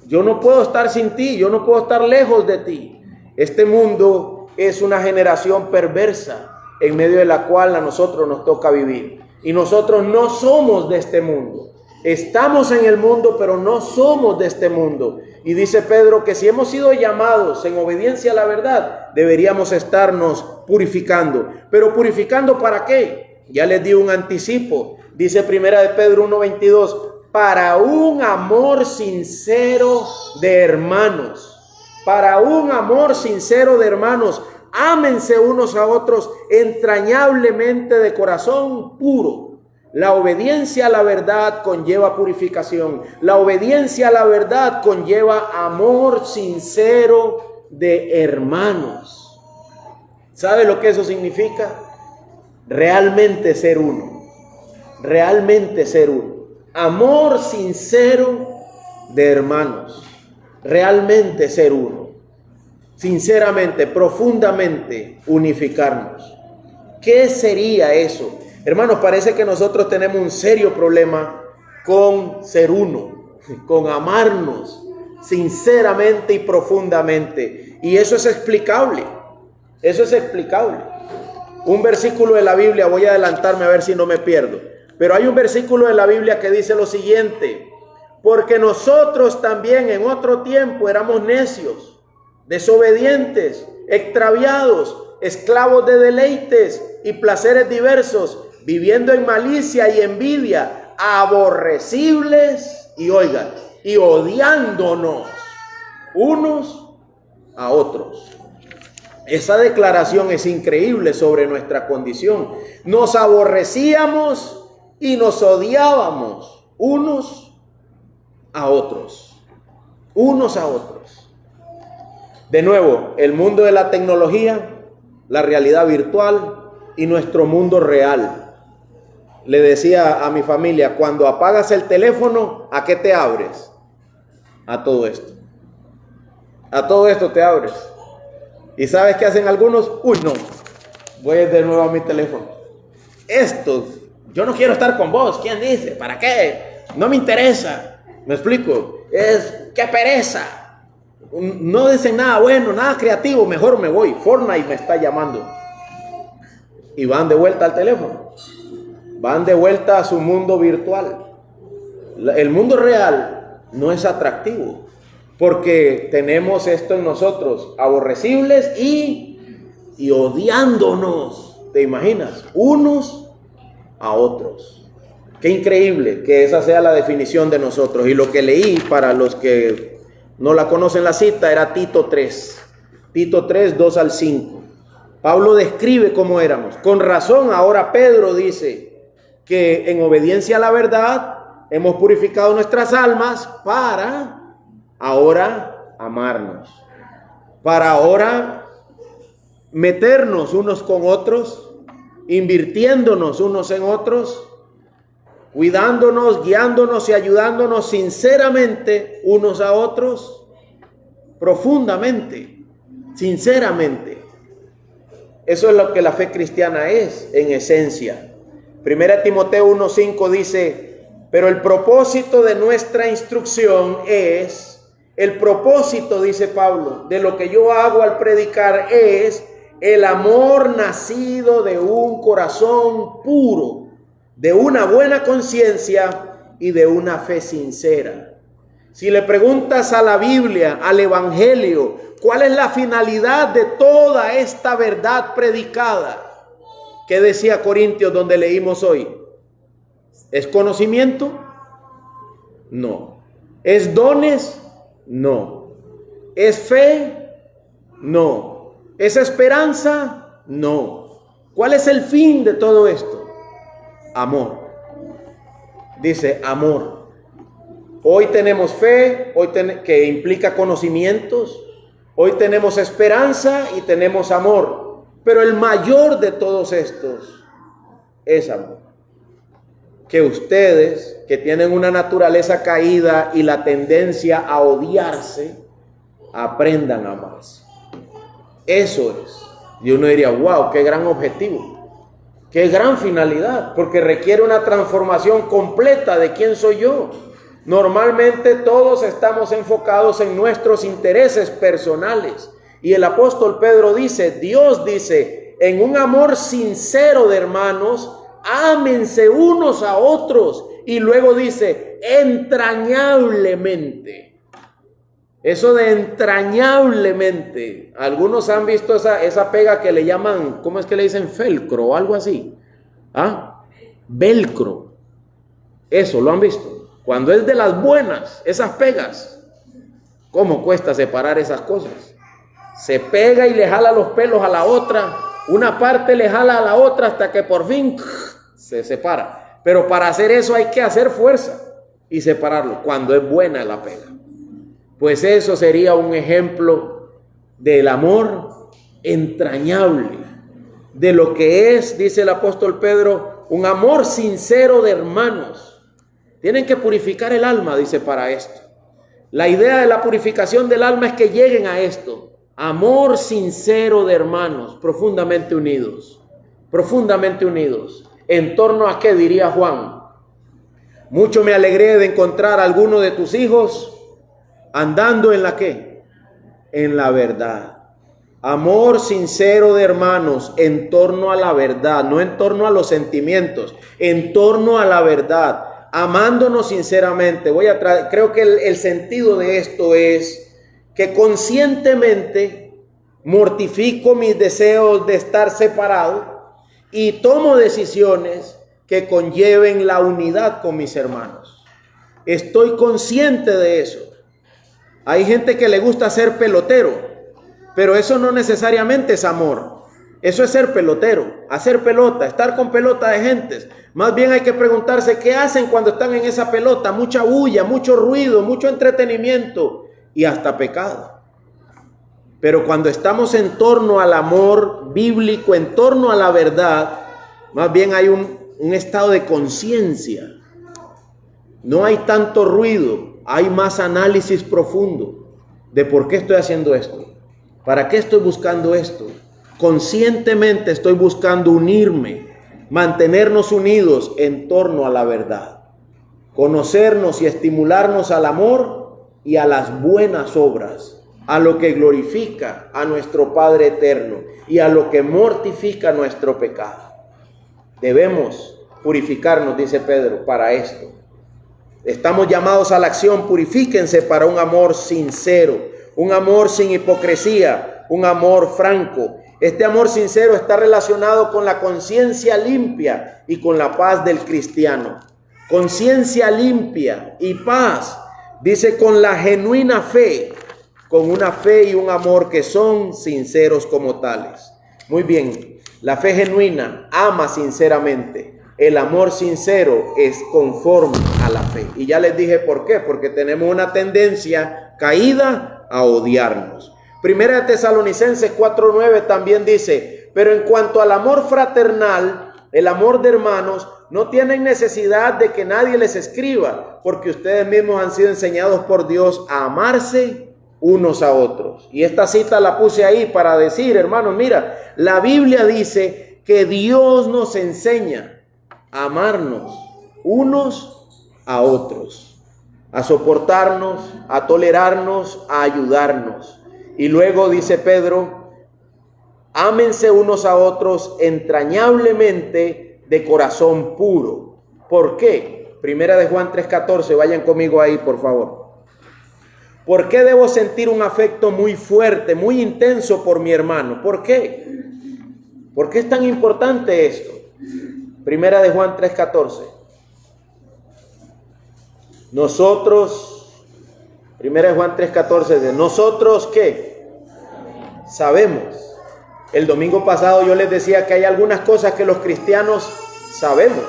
Yo no puedo estar sin ti, yo no puedo estar lejos de ti. Este mundo es una generación perversa en medio de la cual a nosotros nos toca vivir. Y nosotros no somos de este mundo. Estamos en el mundo, pero no somos de este mundo. Y dice Pedro que si hemos sido llamados en obediencia a la verdad, deberíamos estarnos purificando. ¿Pero purificando para qué? Ya les di un anticipo. Dice primera de Pedro 1:22, para un amor sincero de hermanos. Para un amor sincero de hermanos. Ámense unos a otros entrañablemente de corazón puro. La obediencia a la verdad conlleva purificación. La obediencia a la verdad conlleva amor sincero de hermanos. ¿Sabe lo que eso significa? Realmente ser uno. Realmente ser uno. Amor sincero de hermanos. Realmente ser uno. Sinceramente, profundamente unificarnos. ¿Qué sería eso? Hermanos, parece que nosotros tenemos un serio problema con ser uno, con amarnos sinceramente y profundamente. Y eso es explicable. Eso es explicable. Un versículo de la Biblia, voy a adelantarme a ver si no me pierdo. Pero hay un versículo de la Biblia que dice lo siguiente: porque nosotros también en otro tiempo éramos necios, desobedientes, extraviados, esclavos de deleites y placeres diversos, viviendo en malicia y envidia, aborrecibles y oigan, y odiándonos unos a otros. Esa declaración es increíble sobre nuestra condición. Nos aborrecíamos y nos odiábamos unos a otros. Unos a otros. De nuevo, el mundo de la tecnología, la realidad virtual y nuestro mundo real. Le decía a mi familia, cuando apagas el teléfono, ¿a qué te abres? A todo esto. A todo esto te abres. ¿Y sabes qué hacen algunos? Uy, no, voy de nuevo a mi teléfono. Yo no quiero estar con vos. ¿Quién dice? ¿Para qué? No me interesa. ¿Me explico? ¡Qué pereza! No dicen nada bueno, nada creativo. Mejor me voy. Fortnite me está llamando. Y van de vuelta al teléfono. Van de vuelta a su mundo virtual. El mundo real no es atractivo. Porque tenemos esto en nosotros, aborrecibles y odiándonos, ¿te imaginas? Unos a otros. Qué increíble que esa sea la definición de nosotros. Y lo que leí, para los que no la conocen la cita, era Tito 3. Tito 3, 2 al 5. Pablo describe cómo éramos. Con razón, ahora Pedro dice que en obediencia a la verdad hemos purificado nuestras almas para ahora amarnos, para ahora meternos unos con otros, invirtiéndonos unos en otros. cuidándonos, guiándonos y ayudándonos sinceramente unos a otros, profundamente, sinceramente. Eso es lo que la fe cristiana es en esencia. 1 Timoteo 1:5 dice: pero el propósito de nuestra instrucción es, el propósito, dice Pablo, de lo que yo hago al predicar es el amor nacido de un corazón puro, de una buena conciencia y de una fe sincera. Si le preguntas a la Biblia, al Evangelio, ¿cuál es la finalidad de toda esta verdad predicada? ¿Qué decía Corintios donde leímos hoy? ¿Es conocimiento? No. ¿Es dones? No. ¿Es fe? No. ¿Es esperanza? No. ¿Cuál es el fin de todo esto? Amor. Dice amor. Hoy tenemos fe, que implica conocimientos. Hoy tenemos esperanza y tenemos amor. Pero el mayor de todos estos es amor. Que ustedes, que tienen una naturaleza caída y la tendencia a odiarse, aprendan a amarse. Eso es. Y uno diría, wow, qué gran objetivo, qué gran finalidad, porque requiere una transformación completa de quién soy yo. Normalmente todos estamos enfocados en nuestros intereses personales. Y el apóstol Pedro dice, Dios dice, en un amor sincero de hermanos, ámense unos a otros. Y luego dice, entrañablemente. Eso de entrañablemente. Algunos han visto esa pega que le llaman, ¿cómo es que le dicen? Velcro o algo así. ¿Ah? Velcro. Eso, ¿lo han visto? Cuando es de las buenas, esas pegas. ¿Cómo cuesta separar esas cosas? Se pega y le jala los pelos a la otra. Una parte le jala a la otra hasta que por fin se separa. Pero para hacer eso hay que hacer fuerza y separarlo cuando es buena la pega. Pues eso sería un ejemplo del amor entrañable, de lo que es, dice el apóstol Pedro, un amor sincero de hermanos. Tienen que purificar el alma, dice, para esto. La idea de la purificación del alma es que lleguen a esto. Amor sincero de hermanos, profundamente unidos. Profundamente unidos. ¿En torno a qué diría Juan? Mucho me alegré de encontrar a alguno de tus hijos andando en la ¿qué? En la verdad. Amor sincero de hermanos en torno a la verdad, no en torno a los sentimientos, en torno a la verdad, amándonos sinceramente. Creo que el sentido de esto es que conscientemente mortifico mis deseos de estar separado y tomo decisiones que conlleven la unidad con mis hermanos. Estoy consciente de eso. Hay gente que le gusta ser pelotero, pero eso no necesariamente es amor. Eso es ser pelotero, hacer pelota, estar con pelota de gentes. Más bien hay que preguntarse qué hacen cuando están en esa pelota. Mucha bulla, mucho ruido, mucho entretenimiento y hasta pecado. Pero cuando estamos en torno al amor bíblico, en torno a la verdad, más bien hay un estado de conciencia. No hay tanto ruido, hay más análisis profundo de por qué estoy haciendo esto, para qué estoy buscando esto. Conscientemente estoy buscando unirme, mantenernos unidos en torno a la verdad, conocernos y estimularnos al amor y a las buenas obras, a lo que glorifica a nuestro Padre eterno y a lo que mortifica nuestro pecado. Debemos purificarnos, dice Pedro, para esto. Estamos llamados a la acción. Purifíquense para un amor sincero, un amor sin hipocresía, un amor franco. Este amor sincero está relacionado con la conciencia limpia y con la paz del cristiano. Conciencia limpia y paz, dice, con la genuina fe, con una fe y un amor que son sinceros como tales. Muy bien, la fe genuina ama sinceramente. El amor sincero es conforme a la fe. Y ya les dije por qué, porque tenemos una tendencia caída a odiarnos. Primera de Tesalonicenses 4:9 también dice, pero en cuanto al amor fraternal, el amor de hermanos, no tienen necesidad de que nadie les escriba, porque ustedes mismos han sido enseñados por Dios a amarse unos a otros. Y esta cita la puse ahí para decir, hermanos, mira, la Biblia dice que Dios nos enseña a amarnos unos a otros, a soportarnos, a tolerarnos, a ayudarnos. Y luego dice Pedro, ámense unos a otros entrañablemente de corazón puro. ¿Por qué? Primera de Juan 3:14, vayan conmigo ahí, por favor. ¿Por qué debo sentir un afecto muy fuerte, muy intenso por mi hermano? ¿Por qué? ¿Por qué es tan importante esto? Primera de Juan 3:14. Nosotros, Primera de Juan 3:14, de nosotros, ¿qué? Sabemos. El domingo pasado yo les decía que hay algunas cosas que los cristianos sabemos.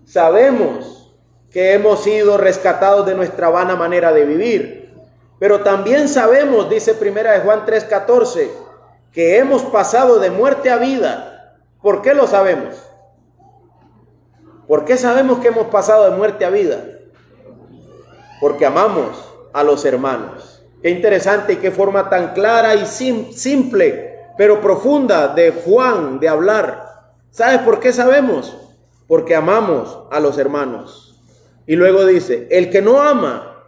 Sabemos que hemos sido rescatados de nuestra vana manera de vivir. Pero también sabemos, dice Primera de Juan 3:14, que hemos pasado de muerte a vida. ¿Por qué lo sabemos? ¿Por qué sabemos que hemos pasado de muerte a vida? Porque amamos a los hermanos. Qué interesante y qué forma tan clara y simple, pero profunda de Juan de hablar. ¿Sabes por qué sabemos? Porque amamos a los hermanos. Y luego dice, el que no ama,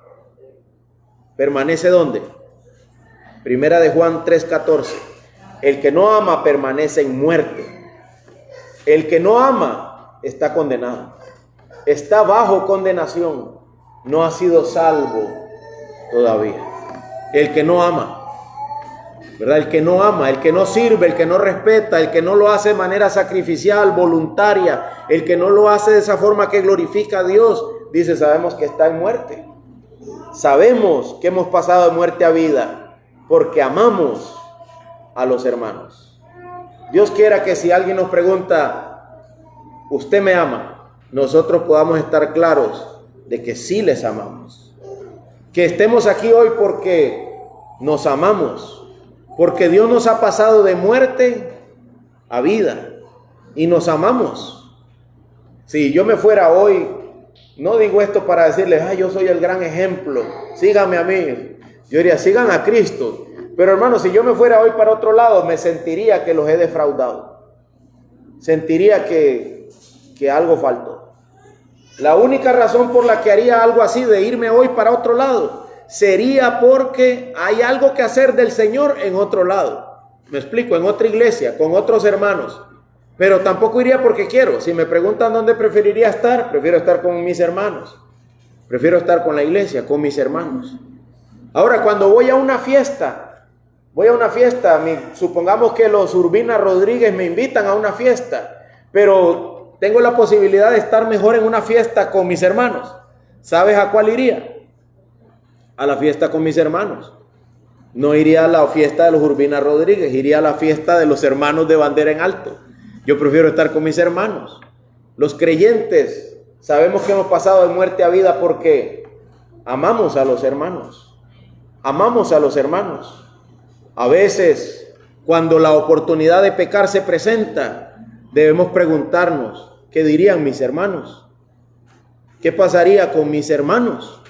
¿permanece dónde? Primera de Juan 3:14. El que no ama permanece en muerte. El que no ama está condenado. Está bajo condenación. No ha sido salvo todavía. El que no ama, ¿verdad? El que no ama, el que no sirve, el que no respeta, el que no lo hace de manera sacrificial, voluntaria, el que no lo hace de esa forma que glorifica a Dios, dice, sabemos que está en muerte. Sabemos que hemos pasado de muerte a vida porque amamos a los hermanos. Dios quiera que si alguien nos pregunta, ¿usted me ama?, nosotros podamos estar claros de que sí les amamos. Que estemos aquí hoy porque nos amamos, porque Dios nos ha pasado de muerte a vida y nos amamos. Si yo me fuera hoy, no digo esto para decirles, yo soy el gran ejemplo, síganme a mí. Yo diría, sigan a Cristo. Pero hermano, si yo me fuera hoy para otro lado, me sentiría que los he defraudado. Sentiría que algo faltó. La única razón por la que haría algo así de irme hoy para otro lado sería porque hay algo que hacer del Señor en otro lado. Me explico, en otra iglesia, con otros hermanos. Pero tampoco iría porque quiero. Si me preguntan dónde preferiría estar, prefiero estar con mis hermanos. Prefiero estar con la iglesia, con mis hermanos. Ahora, cuando voy a una fiesta, supongamos que los Urbina Rodríguez me invitan a una fiesta, pero tengo la posibilidad de estar mejor en una fiesta con mis hermanos. ¿Sabes a cuál iría? A la fiesta con mis hermanos. No iría a la fiesta de los Urbina Rodríguez, iría a la fiesta de los hermanos de bandera en alto. Yo prefiero estar con mis hermanos. Los creyentes sabemos que hemos pasado de muerte a vida porque amamos a los hermanos. Amamos a los hermanos. A veces, cuando la oportunidad de pecar se presenta, debemos preguntarnos, ¿qué dirían mis hermanos? ¿Qué pasaría con mis hermanos?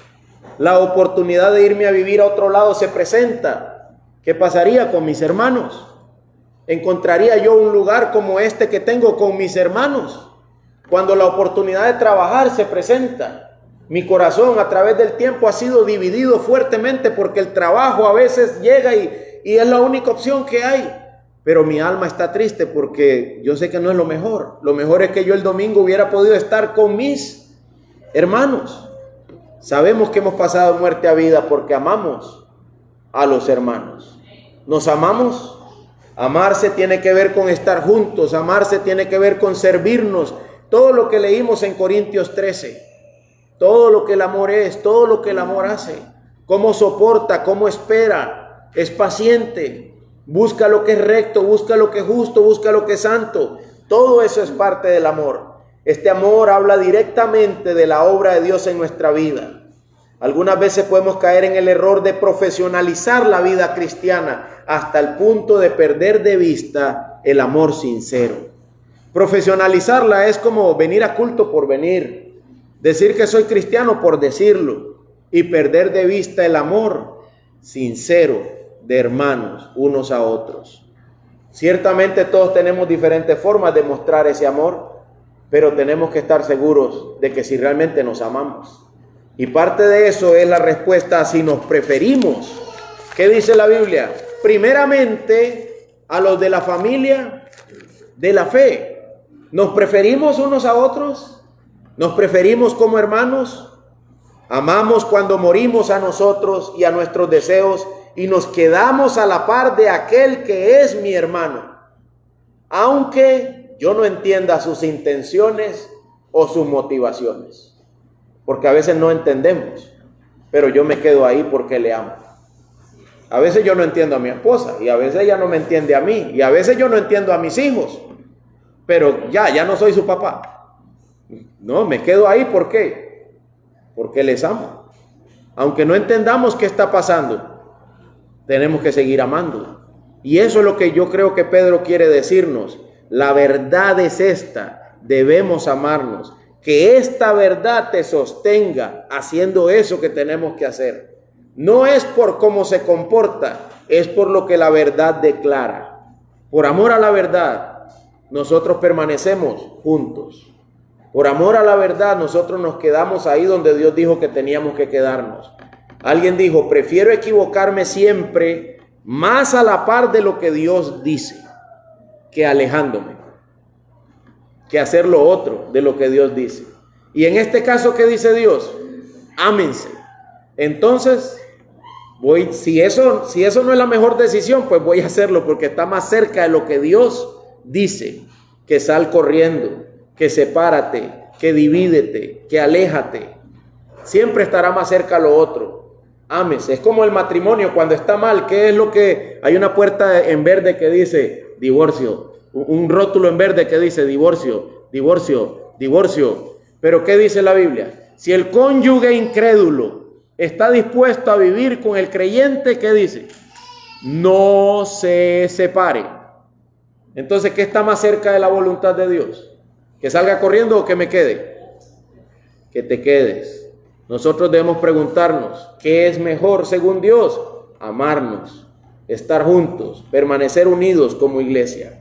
La oportunidad de irme a vivir a otro lado se presenta. ¿Qué pasaría con mis hermanos? ¿Encontraría yo un lugar como este que tengo con mis hermanos? Cuando la oportunidad de trabajar se presenta, mi corazón a través del tiempo ha sido dividido fuertemente porque el trabajo a veces llega y es la única opción que hay. Pero mi alma está triste porque yo sé que no es lo mejor. Lo mejor es que yo el domingo hubiera podido estar con mis hermanos. Sabemos que hemos pasado de muerte a vida porque amamos a los hermanos. ¿Nos amamos? Amarse tiene que ver con estar juntos. Amarse tiene que ver con servirnos. Todo lo que leímos en Corintios 13. Todo lo que el amor es, todo lo que el amor hace. Cómo soporta, cómo espera. Es paciente. Busca lo que es recto, busca lo que es justo, busca lo que es santo. Todo eso es parte del amor. Este amor habla directamente de la obra de Dios en nuestra vida. Algunas veces podemos caer en el error de profesionalizar la vida cristiana hasta el punto de perder de vista el amor sincero. Profesionalizarla es como venir a culto por venir, decir que soy cristiano por decirlo y perder de vista el amor sincero de hermanos unos a otros. Ciertamente todos tenemos diferentes formas de mostrar ese amor, pero tenemos que estar seguros de que si realmente nos amamos. Y parte de eso es la respuesta a si nos preferimos. ¿Qué dice la Biblia? Primeramente a los de la familia de la fe. ¿Nos preferimos unos a otros? ¿Nos preferimos como hermanos? Amamos cuando morimos a nosotros y a nuestros deseos y nos quedamos a la par de aquel que es mi hermano, aunque yo no entienda sus intenciones o sus motivaciones, porque a veces no entendemos, pero yo me quedo ahí porque le amo. A veces yo no entiendo a mi esposa y a veces ella no me entiende a mí y a veces yo no entiendo a mis hijos, pero ya no soy su papá. No, me quedo ahí, ¿por qué? Porque les amo. Aunque no entendamos qué está pasando, tenemos que seguir amando. Y eso es lo que yo creo que Pedro quiere decirnos. La verdad es esta, debemos amarnos. Que esta verdad te sostenga haciendo eso que tenemos que hacer. No es por cómo se comporta, es por lo que la verdad declara. Por amor a la verdad, nosotros permanecemos juntos. Por amor a la verdad, nosotros nos quedamos ahí donde Dios dijo que teníamos que quedarnos. Alguien dijo, prefiero equivocarme siempre más a la par de lo que Dios dice, que alejándome, que hacer lo otro de lo que Dios dice. Y en este caso, ¿qué dice Dios? Ámense. Entonces, si eso no es la mejor decisión, pues voy a hacerlo porque está más cerca de lo que Dios dice, que sal corriendo, que sepárate, que divídete, que aléjate. Siempre estará más cerca lo otro. Ámese. Es como el matrimonio cuando está mal. ¿Qué es lo que? Hay una puerta en verde que dice divorcio. Un rótulo en verde que dice divorcio, divorcio, divorcio. Pero ¿qué dice la Biblia? Si el cónyuge incrédulo está dispuesto a vivir con el creyente, ¿qué dice? No se separe. Entonces, ¿qué está más cerca de la voluntad de Dios? ¿Que salga corriendo o que me quede? Que te quedes. Nosotros debemos preguntarnos, ¿qué es mejor según Dios? Amarnos, estar juntos, permanecer unidos como iglesia.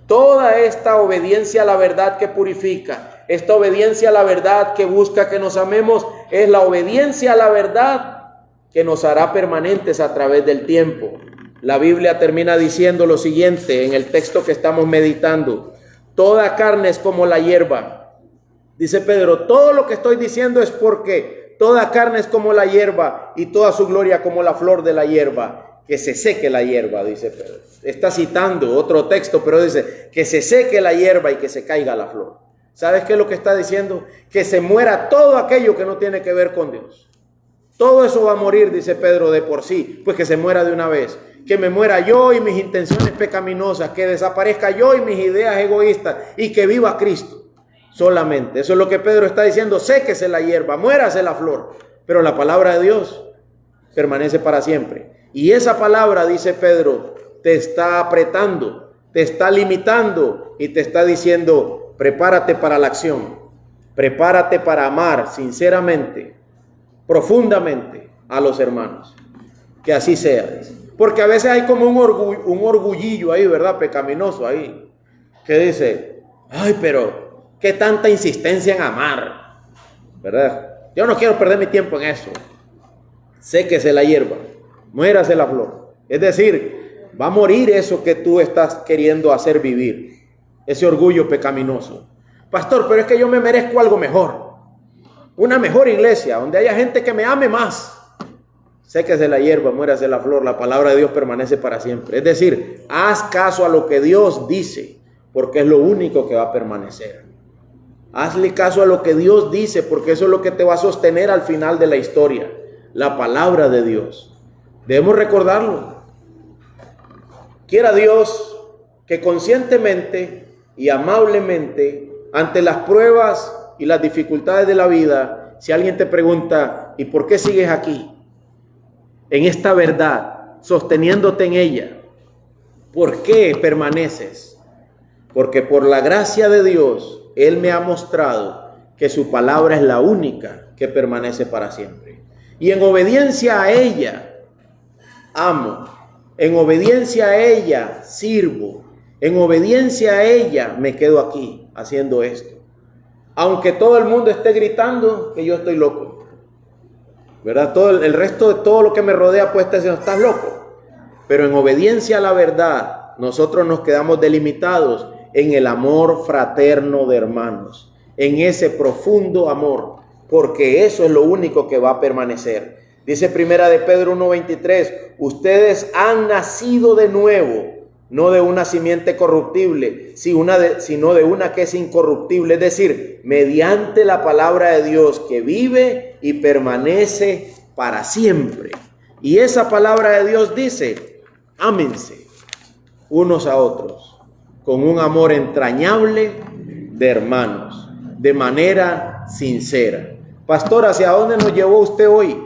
Toda esta obediencia a la verdad que purifica, esta obediencia a la verdad que busca que nos amemos, es la obediencia a la verdad que nos hará permanentes a través del tiempo. La Biblia termina diciendo lo siguiente en el texto que estamos meditando. Toda carne es como la hierba. Dice Pedro, todo lo que estoy diciendo es porque toda carne es como la hierba y toda su gloria como la flor de la hierba. Que se seque la hierba, dice Pedro. Está citando otro texto, pero dice que se seque la hierba y que se caiga la flor. ¿Sabes qué es lo que está diciendo? Que se muera todo aquello que no tiene que ver con Dios. Todo eso va a morir, dice Pedro, de por sí, pues que se muera de una vez. Que me muera yo y mis intenciones pecaminosas, que desaparezca yo y mis ideas egoístas y que viva Cristo solamente. Eso es lo que Pedro está diciendo, séquese la hierba, muérase la flor, pero la palabra de Dios permanece para siempre. Y esa palabra, dice Pedro, te está apretando, te está limitando y te está diciendo, prepárate para la acción, prepárate para amar sinceramente, profundamente a los hermanos. Que así sea. Porque a veces hay como un orgullillo ahí, ¿verdad? Pecaminoso ahí. Que dice, ay, pero qué tanta insistencia en amar, ¿verdad? Yo no quiero perder mi tiempo en eso. Séquese la hierba, muérase la flor. Es decir, va a morir eso que tú estás queriendo hacer vivir. Ese orgullo pecaminoso. Pastor, pero es que yo me merezco algo mejor. Una mejor iglesia, donde haya gente que me ame más. Séquese la hierba, muérase la flor, la palabra de Dios permanece para siempre. Es decir, haz caso a lo que Dios dice, porque es lo único que va a permanecer. Hazle caso a lo que Dios dice, porque eso es lo que te va a sostener al final de la historia. La palabra de Dios. Debemos recordarlo. Quiera Dios que conscientemente y amablemente, ante las pruebas y las dificultades de la vida, si alguien te pregunta, ¿y por qué sigues aquí? En esta verdad, sosteniéndote en ella. ¿Por qué permaneces? porque por la gracia de Dios, Él me ha mostrado que su palabra es la única que permanece para siempre. Y en obediencia a ella, amo. En obediencia a ella, sirvo. En obediencia a ella, me quedo aquí haciendo esto. Aunque todo el mundo esté gritando que yo estoy loco, ¿verdad? El resto de todo lo que me rodea puede estar diciendo, estás loco. Pero en obediencia a la verdad, nosotros nos quedamos delimitados en el amor fraterno de hermanos, en ese profundo amor, porque eso es lo único que va a permanecer. Dice Primera de Pedro 1:23, ustedes han nacido de nuevo, no de una simiente corruptible, sino de una que es incorruptible, es decir, mediante la palabra de Dios que vive y permanece para siempre. Y esa palabra de Dios dice, ámense unos a otros con un amor entrañable de hermanos, de manera sincera. Pastor, ¿hacia dónde nos llevó usted hoy?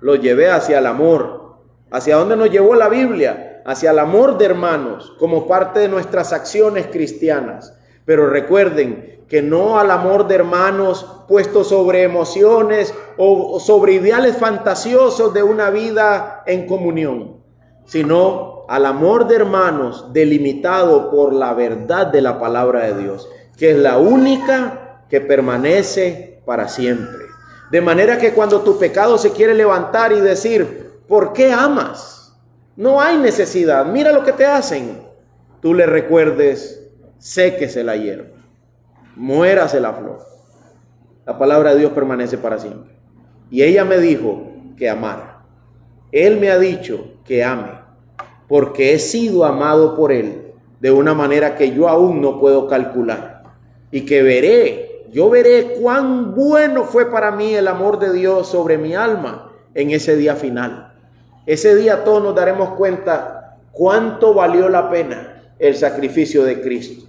Lo llevé hacia el amor. ¿Hacia dónde nos llevó la Biblia? Hacia el amor de hermanos, como parte de nuestras acciones cristianas. Pero recuerden que no al amor de hermanos puesto sobre emociones o sobre ideales fantasiosos de una vida en comunión, sino al amor de hermanos delimitado por la verdad de la palabra de Dios, que es la única que permanece para siempre. De manera que cuando tu pecado se quiere levantar y decir, ¿por qué amas? No hay necesidad, mira lo que te hacen. Tú le recuerdes, séquese la hierba, muérase la flor. La palabra de Dios permanece para siempre. Y ella me dijo que amara. Él me ha dicho que ame, porque he sido amado por Él de una manera que yo aún no puedo calcular. Y que yo veré cuán bueno fue para mí el amor de Dios sobre mi alma en ese día final. Ese día todos nos daremos cuenta cuánto valió la pena el sacrificio de Cristo.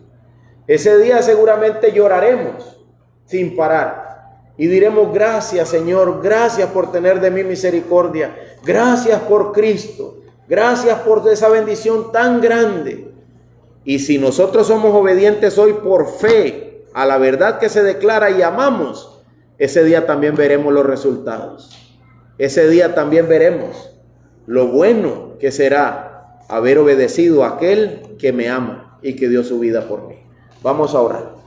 Ese día seguramente lloraremos sin parar y diremos, gracias Señor, gracias por tener de mí misericordia, gracias por Cristo, gracias por esa bendición tan grande. Y si nosotros somos obedientes hoy por fe a la verdad que se declara y amamos, ese día también veremos los resultados. Ese día también veremos lo bueno que será haber obedecido a aquel que me ama y que dio su vida por mí. Vamos a orar.